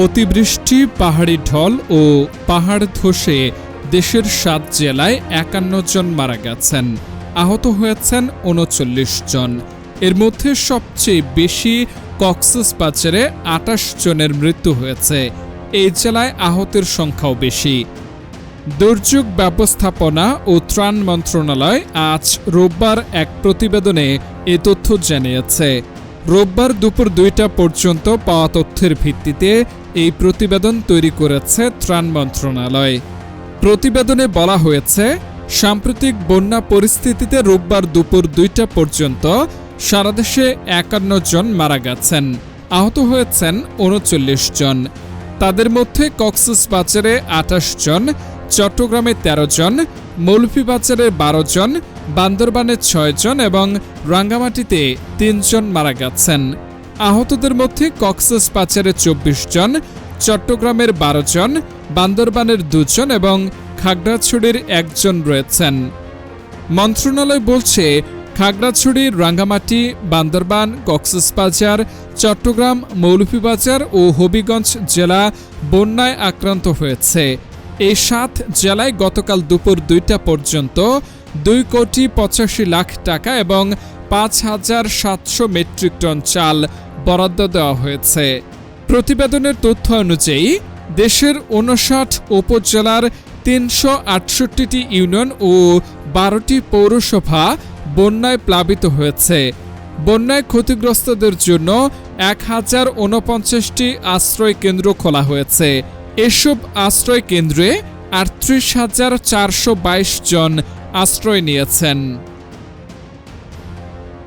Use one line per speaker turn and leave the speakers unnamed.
অতিবৃষ্টি, পাহাড়ি ঢল ও পাহাড় ধসে দেশের ৭ জেলায় ৫১ জন মারা গেছেন। আহত হয়েছেন ৩৯ জন। এর মধ্যে সবচেয়ে বেশি কক্সবাজারে ২৮ জনের মৃত্যু হয়েছে। এই জেলায় আহতের সংখ্যাও বেশি। দুর্যোগ ব্যবস্থাপনা ও ত্রাণ মন্ত্রণালয় আজ রোববার এক প্রতিবেদনে এ তথ্য জানিয়েছে। রোববার দুপুর ২টা পর্যন্ত পাওয়া তথ্যের ভিত্তিতে এই প্রতিবেদন তৈরি করেছে ত্রাণ মন্ত্রণালয়। প্রতিবেদনে বলা হয়েছে, সাম্প্রতিক বন্যা পরিস্থিতিতে রোববার দুপুর ২টা পর্যন্ত সারা দেশে ৫১ জন মারা গেছেন। আহত হয়েছেন ৩৯ জন। তাদের মধ্যে কক্সবাজারে ২৮ জন, চট্টগ্রামে ১৩ জন, মৌলভীবাজারে ১২ জন, বান্দরবানে ৬ জন এবং রাঙ্গামাটিতে ৩ জন মারা গেছেন। আহতদের মধ্যে কক্সবাজারে ২৪ জন, চট্টগ্রামের ১২ জন, বান্দরবানের ২ জন এবং খাগড়াছড়ির ১ জন রয়েছেন। মন্ত্রণালয় বলছে, খাগড়াছড়ি, রাঙ্গামাটি, বান্দরবান, কক্সবাজার, চট্টগ্রাম, মৌলভীবাজার ও হবিগঞ্জ জেলা বন্যায় আক্রান্ত হয়েছে। এই ৭ জেলায় গতকাল দুপুর ২টা পর্যন্ত ২,৮৫,০০,০০০ টাকা এবং ৫,৭০০ মেট্রিক টন চাল বরাদ্দ দেওয়া হয়েছে। প্রতিবেদনের তথ্য অনুযায়ী দেশের ৫৯ উপজেলার ৩৬৮টি ইউনিয়ন ও ১২টি পৌরসভা বন্যায় প্লাবিত হয়েছে। বন্যায় ক্ষতিগ্রস্তদের জন্য ১,০৪৯টি আশ্রয় কেন্দ্র খোলা হয়েছে। এসব আশ্রয় কেন্দ্রে ৩৮,৪২২ জন আশ্রয় নিয়েছেন।